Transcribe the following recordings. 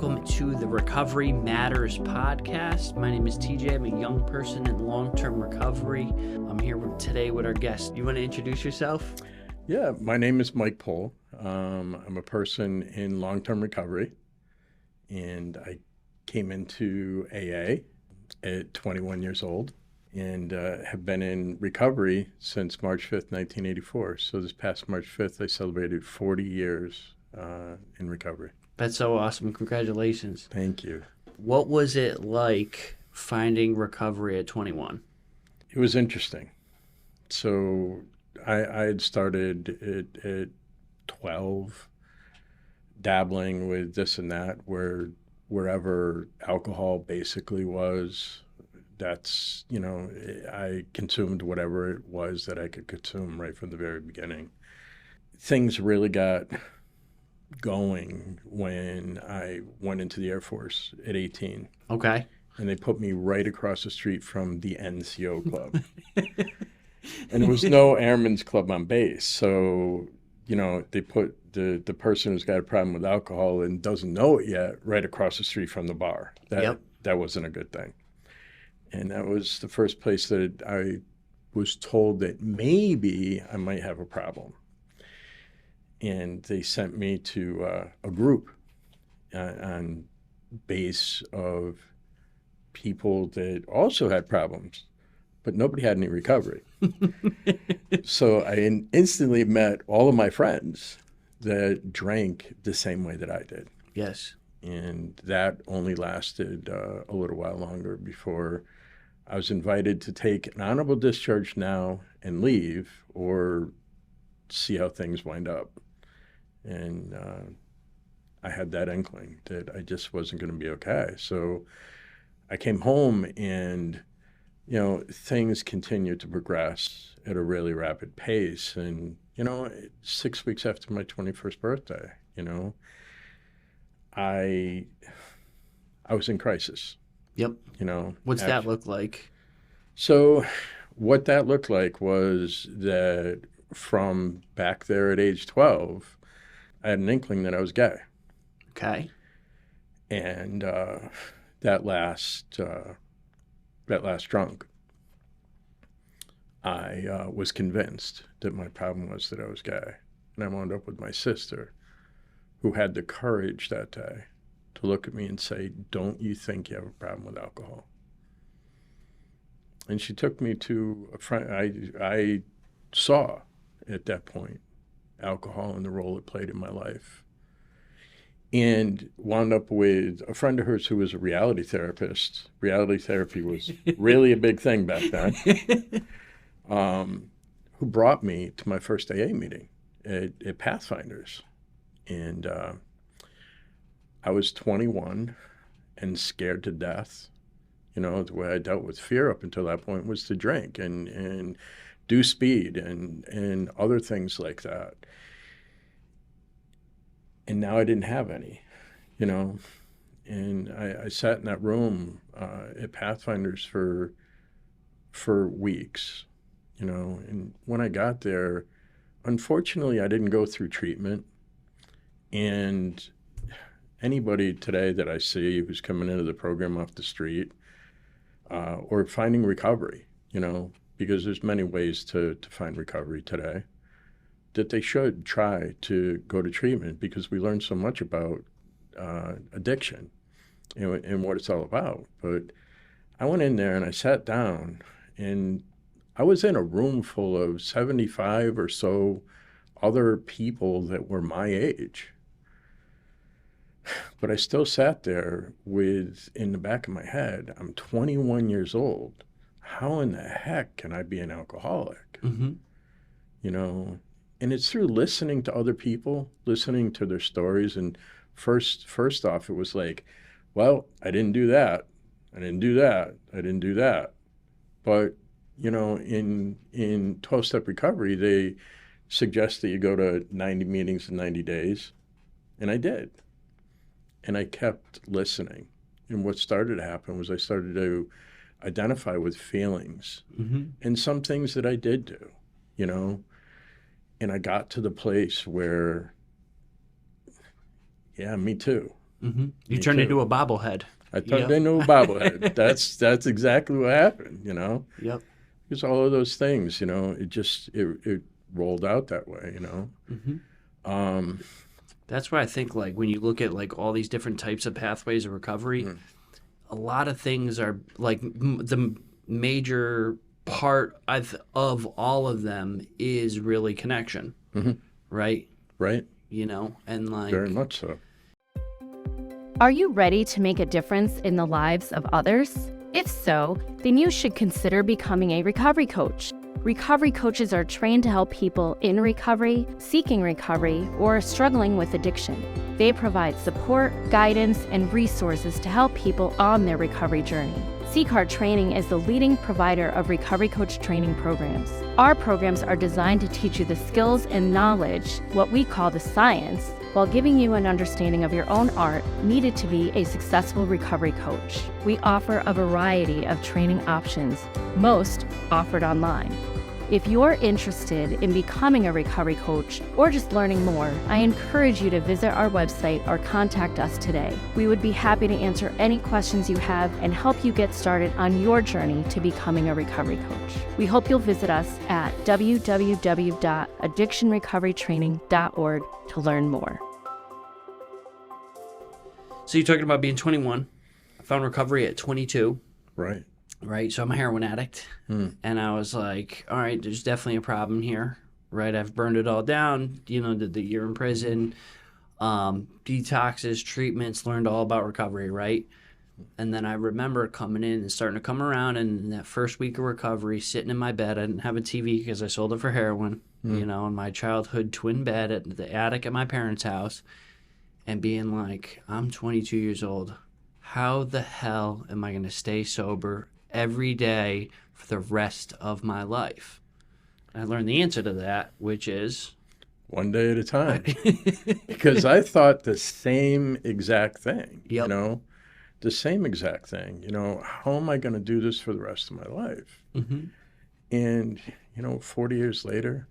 welcome to the Recovery Matters podcast. My name is TJ. I'm a young person in long-term recovery. I'm here today with our guest. You want to introduce yourself? Yeah, my name is Mike Pohl. I'm a person in long-term recovery, and I came into AA at 21 years old and have been in recovery since March 5th, 1984. So this past March 5th, I celebrated 40 years in recovery. That's so awesome. Congratulations. Thank you. What was it like finding recovery at 21? It was interesting. So I had started at 12, dabbling with this and that, wherever alcohol basically was. That's, I consumed whatever it was that I could consume right from the very beginning. Things really got going when I went into the Air Force at 18. Okay. And they put me right across the street from the NCO club. And there was no airman's club on base. So, they put the person who's got a problem with alcohol and doesn't know it yet right across the street from the bar. That wasn't a good thing. And that was the first place that I was told that maybe I might have a problem. And they sent me to a group on base of people that also had problems, but nobody had any recovery. So I instantly met all of my friends that drank the same way that I did. Yes. And that only lasted a little while longer before I was invited to take an honorable discharge now and leave, or see how things wind up. And I had that inkling that I just wasn't going to be okay. So I came home and, things continued to progress at a really rapid pace. And, 6 weeks after my 21st birthday, I was in crisis. Yep. What's that look like? So what that looked like was that from back there at age 12, I had an inkling that I was gay. Okay. And that last drunk, I was convinced that my problem was that I was gay. And I wound up with my sister, who had the courage that day to look at me and say, "Don't you think you have a problem with alcohol?" And she took me to a friend. I saw at that point alcohol and the role it played in my life, and wound up with a friend of hers who was a reality therapist. Reality therapy was really a big thing back then, who brought me to my first AA meeting at Pathfinders. And I was 21 and scared to death. The way I dealt with fear up until that point was to drink and do speed and other things like that. And now I didn't have any, and I sat in that room at Pathfinders for weeks, and when I got there, unfortunately, I didn't go through treatment. And anybody today that I see who's coming into the program off the street or finding recovery, because there's many ways to find recovery today, that they should try to go to treatment, because we learn so much about addiction and what it's all about. But I went in there and I sat down, and I was in a room full of 75 or so other people that were my age. But I still sat there with, in the back of my head, I'm 21 years old. How in the heck can I be an alcoholic? Mm-hmm. And it's through listening to other people, listening to their stories. And first off, it was like, well, I didn't do that. I didn't do that. I didn't do that. But, in 12-step recovery, they suggest that you go to 90 meetings in 90 days. And I did. And I kept listening. And what started to happen was I started to identify with feelings and some things that I did do, And I got to the place where, yeah, me too. You Me turned too. into a bobblehead. I turned Yep. into a bobblehead. That's exactly what happened, you know. Yep. Because all of those things, you know, it rolled out that way, you know. Um, That's why I think, like, when you look at like all these different types of pathways of recovery, a lot of things are like the major part of all of them is really connection, right? right? You know, and like Very much so. Are you ready to make a difference in the lives of others? If so, then you should consider becoming a recovery coach. Recovery coaches are trained to help people in recovery, seeking recovery, or struggling with addiction. They provide support, guidance, and resources to help people on their recovery journey. CCAR Training is the leading provider of recovery coach training programs. Our programs are designed to teach you the skills and knowledge, what we call the science, while giving you an understanding of your own art needed to be a successful recovery coach. We offer a variety of training options, most offered online. If you're interested in becoming a recovery coach or just learning more, I encourage you to visit our website or contact us today. We would be happy to answer any questions you have and help you get started on your journey to becoming a recovery coach. We hope you'll visit us at www.addictionrecoverytraining.org to learn more. So you're talking about being 21. I found recovery at 22. Right. Right. So I'm a heroin addict. And I was like, all right, there's definitely a problem here. Right. I've burned it all down. You know, did the year in prison, detoxes, treatments, learned all about recovery. Right. And then I remember coming in and starting to come around. And in that first week of recovery, sitting in my bed, I didn't have a TV because I sold it for heroin, you know, in my childhood twin bed at the attic at my parents' house. And being like, I'm 22 years old. How the hell am I going to stay sober every day for the rest of my life? I learned the answer to that, which is One day at a time. Because I thought the same exact thing, you Yep. know, the same exact thing, you know, how am I going to do this for the rest of my life? And, you know, 40 years later,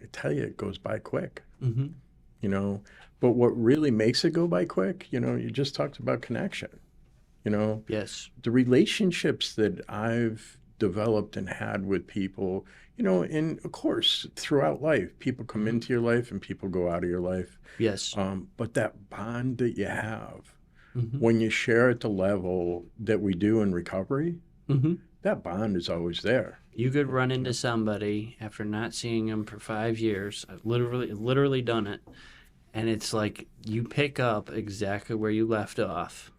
I tell you, it goes by quick, you know, but what really makes it go by quick, you know, you just talked about connection, you know, yes. the relationships that I've developed and had with people, you know, and of course, throughout life, people come into your life and people go out of your life. Yes. But that bond that you have when you share at the level that we do in recovery, that bond is always there. You could run into somebody after not seeing them for 5 years. I've literally done it. And it's like you pick up exactly where you left off.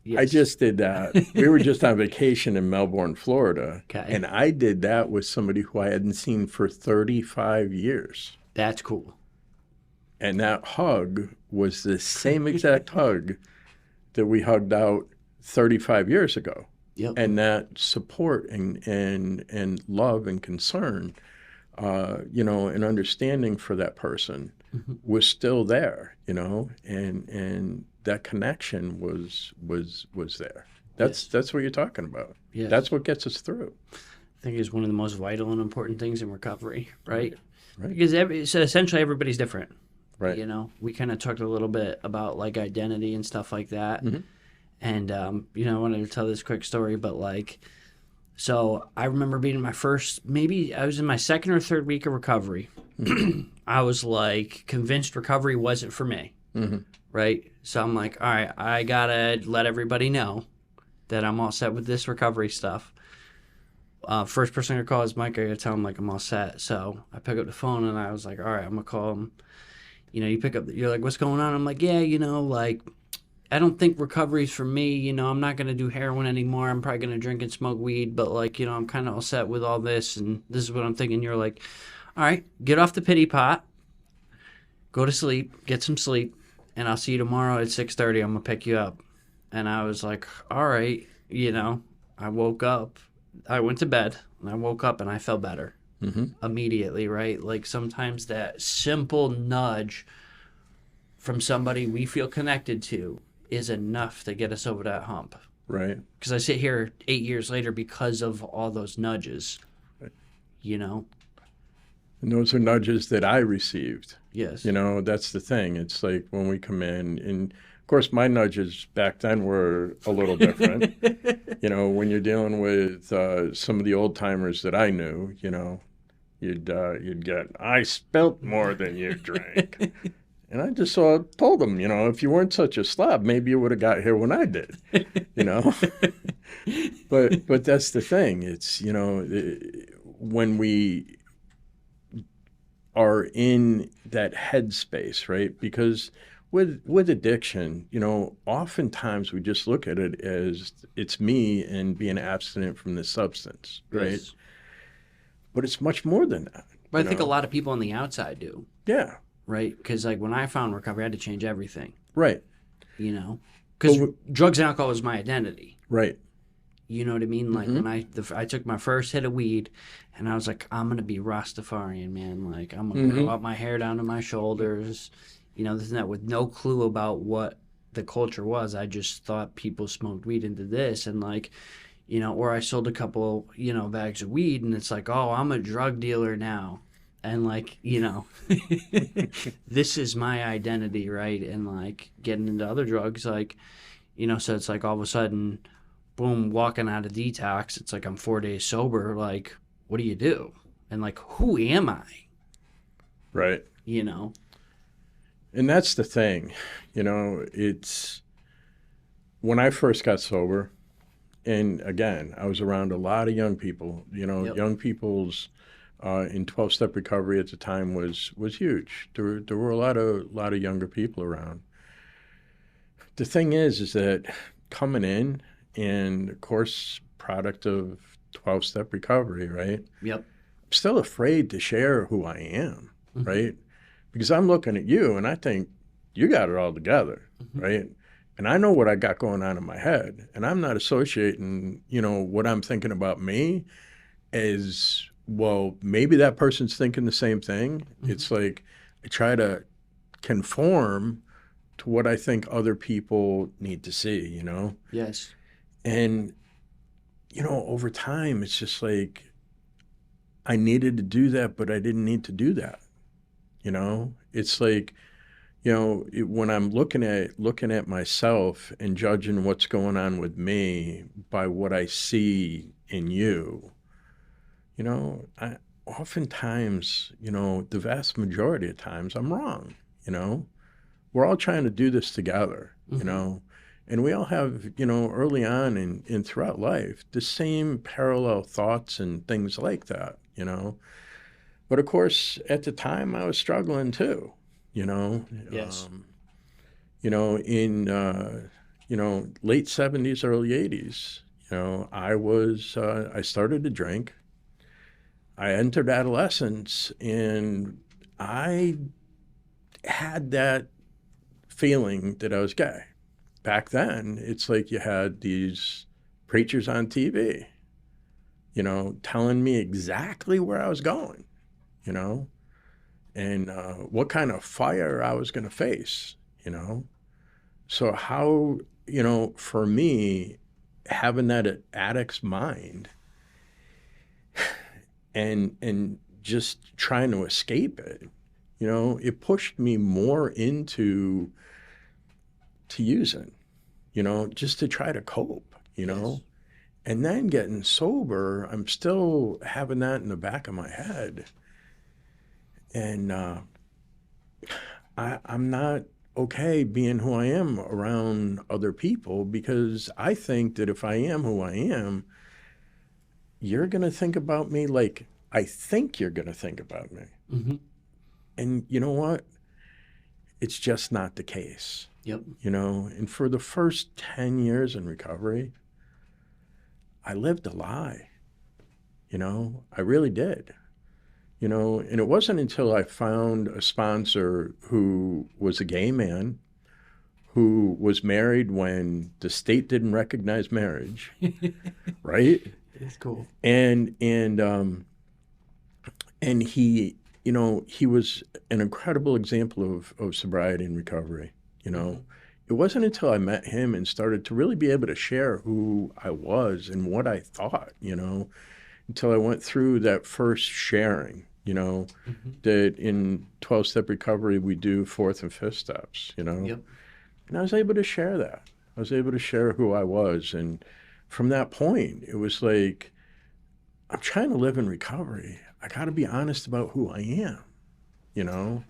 Yes. I just did that. We were just on vacation in Melbourne, Florida. Okay. And I did that with somebody who I hadn't seen for 35 years. That's cool. And that hug was the same exact hug that we hugged out 35 years ago. Yep. And that support and love and concern, you know, and understanding for that person was still there, you know, and that connection was there. That's what you're talking about. Yes. That's what gets us through. I think is one of the most vital and important things in recovery, right? Right. Because so essentially everybody's different. Right. You know, we kind of talked a little bit about like identity and stuff like that. And, you know, I wanted to tell this quick story, but like, so I remember being in maybe I was in my second or third week of recovery. I was like convinced recovery wasn't for me. Right. So I'm like, all right, I got to let everybody know that I'm all set with this recovery stuff. First person I call is Mike. I got to tell him like I'm all set. So I pick up the phone and I was like, all right, I'm going to call him. You know, you pick up, you're like, what's going on? I'm like, yeah, you know, like, I don't think recovery's for me. You know, I'm not going to do heroin anymore. I'm probably going to drink and smoke weed. But, like, you know, I'm kind of all set with all this. And this is what I'm thinking. You're like, all right, get off the pity pot. Go to sleep. Get some sleep. And I'll see you tomorrow at 6:30. I'm going to pick you up. And I was like, all right. You know, I woke up. I went to bed. And I woke up and I felt better. Immediately, right? Like sometimes that simple nudge from somebody we feel connected to is enough to get us over that hump. Right. Because I sit here 8 years later because of all those nudges, you know? And those are nudges that I received. Yes. You know, that's the thing. It's like when we come in, and of course, my nudges back then were a little different. You know, when you're dealing with some of the old timers that I knew, you know, you'd get, I spilt more than you drank. And I just told them, you know, if you weren't such a slob, maybe you would have got here when I did, you know. But that's the thing. It's, you know, when we are in that headspace, right? Because with addiction, you know, oftentimes we just look at it as it's me and being abstinent from the substance, right? Yes. But it's much more than that. But I think a lot of people on the outside do. Yeah. Right? Because like when I found recovery, I had to change everything. Right. You know? Because drugs and alcohol was my identity. Right. You know what I mean? Like when I took my first hit of weed, and I was like, I'm gonna be Rastafarian, man. Like I'm gonna grow out my hair down to my shoulders, you know, this and that, with no clue about what the culture was. I just thought people smoked weed into this, and like, you know, or I sold a couple, you know, bags of weed, and it's like, oh, I'm a drug dealer now, and like, you know, this is my identity, right? And like getting into other drugs, like, you know, so it's like all of a sudden, boom, walking out of detox, it's like I'm 4 days sober. Like, what do you do? And like, who am I? Right. You know? And that's the thing. You know, it's when I first got sober, and again, I was around a lot of young people, you know, young people's in 12-step recovery at the time was huge. There were a lot of younger people around. The thing is that coming in, and of course, product of 12-step recovery, right? Yep. I'm still afraid to share who I am, right? Because I'm looking at you and I think you got it all together, right? And I know what I got going on in my head, and I'm not associating, you know, what I'm thinking about me as, well, maybe that person's thinking the same thing. It's like I try to conform to what I think other people need to see, you know? Yes. And, you know, over time, it's just like I needed to do that, but I didn't need to do that. You know, it's like, you know, when I'm looking at myself and judging what's going on with me by what I see in you, you know, oftentimes, you know, the vast majority of times I'm wrong. You know, we're all trying to do this together, you know. And we all have, you know, early on and throughout life, the same parallel thoughts and things like that, you know. But of course, at the time, I was struggling too, you know. Yes. You know, in, you know, late 70s, early 80s, you know, I started to drink. I entered adolescence, and I had that feeling that I was gay. Back then, it's like you had these preachers on TV, you know, telling me exactly where I was going, you know, and what kind of fire I was going to face, you know. So how, you know, for me, having that addict's mind and just trying to escape it, you know, it pushed me more into using, you know, just to try to cope, you know. Yes. And then getting sober, I'm still having that in the back of my head. And I'm not okay being who I am around other people, because I think that if I am who I am, you're going to think about me like I think you're going to think about me. And you know what? It's just not the case. Yep. You know, and for the first 10 years in recovery, I lived a lie. You know, I really did. You know, and it wasn't until I found a sponsor who was a gay man, who was married when the state didn't recognize marriage, right? It's cool. And he, you know, he was an incredible example of sobriety and recovery. You know, it wasn't until I met him and started to really be able to share who I was and what I thought, you know, until I went through that first sharing, you know, that in 12-step recovery, we do 4th and 5th steps, you know. Yep. And I was able to share that. I was able to share who I was. And from that point, it was like, I'm trying to live in recovery. I got to be honest about who I am, you know.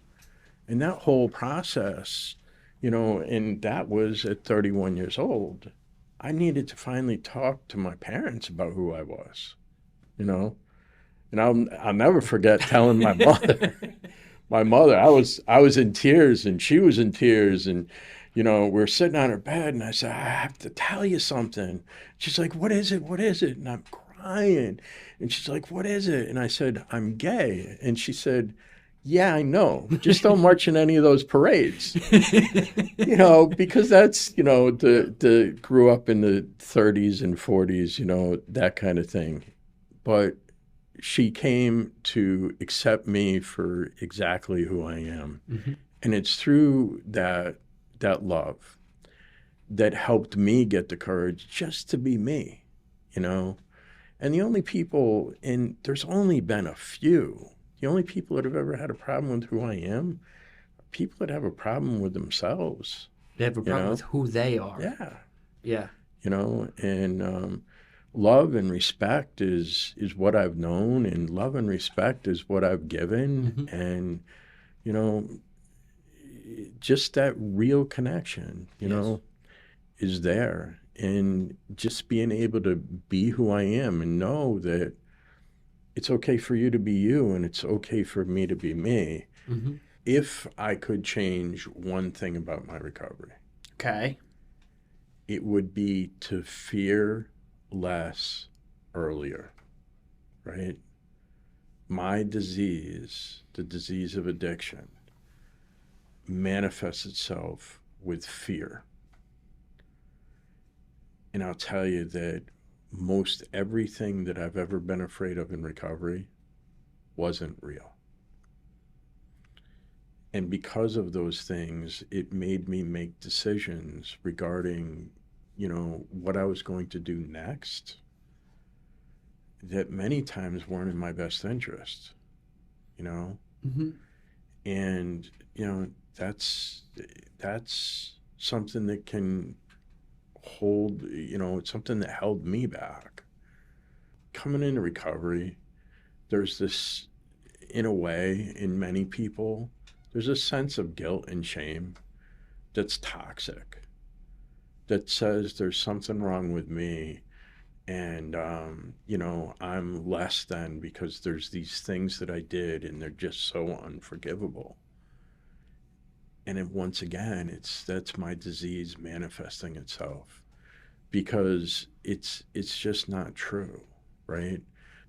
And that whole process, you know, and that was at 31 years old. I needed to finally talk to my parents about who I was, you know. And I'll never forget telling my mother, I was in tears and she was in tears, and you know, we're sitting on her bed and I said, I have to tell you something. She's like, what is it? What is it? And I'm crying. And she's like, what is it? And I said, I'm gay. And she said, yeah, I know. Just don't march in any of those parades. You know, because that's, you know, the grew up in the 30s and 40s, you know, that kind of thing. But she came to accept me for exactly who I am. And it's through that love that helped me get the courage just to be me, you know. And the only people, and there's only been a few, the only people that have ever had a problem with who I am are people that have a problem with themselves. They have a problem know? with who they are. Yeah. Yeah. You know, and love and respect is what I've known, and love and respect is what I've given. And, you know, just that real connection, you know, is there. And just being able to be who I am and know that it's okay for you to be you and it's okay for me to be me. If I could change one thing about my recovery, Okay. it would be to fear less earlier, right? My disease, the disease of addiction, manifests itself with fear. And I'll tell you that most everything that I've ever been afraid of in recovery wasn't real. And because of those things, it made me make decisions regarding, you know, what I was going to do next that many times weren't in my best interest, you know? And, you know, that's something that can hold, you know, it's something that held me back. Coming into recovery, there's this, in a way, in many people, there's a sense of guilt and shame that's toxic, that says there's something wrong with me, and, you know, I'm less than because there's these things that I did and they're just so unforgivable. And then once again, that's my disease manifesting itself, because it's just not true, right?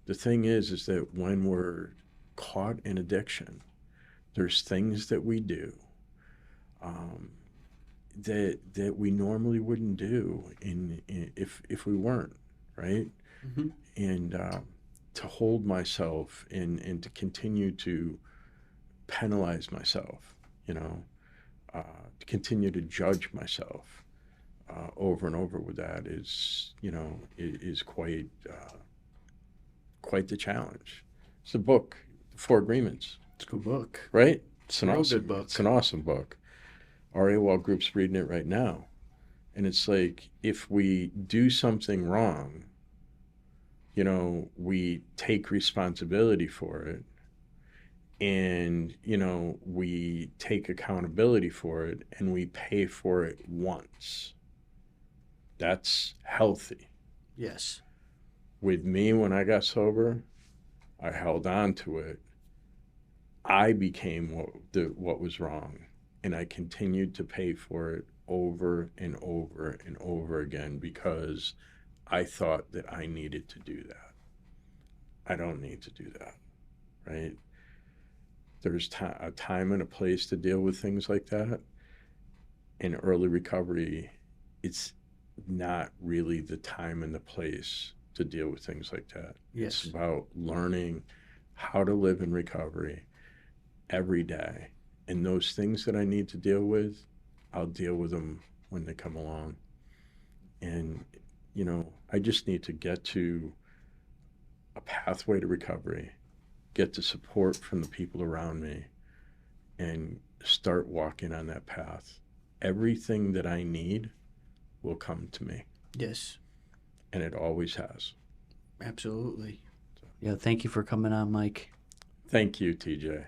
The thing is that when we're caught in addiction, there's things that we do that we normally wouldn't do if we weren't, right? And to hold myself and to continue to penalize myself, you know, to continue to judge myself over and over with that is, you know, is quite the challenge. It's the book, The Four Agreements. It's a good book. Right? It's an Real awesome good book. It's an awesome book. Our AWOL group's reading it right now. And it's like, if we do something wrong, you know, we take responsibility for it. And, you know, we take accountability for it and we pay for it once. That's healthy. Yes. With me, when I got sober, I held on to it. I became what was wrong, and I continued to pay for it over and over and over again because I thought that I needed to do that. I don't need to do that, right? There's a time and a place to deal with things like that. In early recovery, it's not really the time and the place to deal with things like that. Yes. It's about learning how to live in recovery every day. And those things that I need to deal with, I'll deal with them when they come along. And, you know, I just need to get to a pathway to recovery get the support from the people around me and start walking on that path, everything that I need will come to me. Yes. And it always has. Absolutely. Yeah, thank you for coming on, Mike. Thank you, TJ.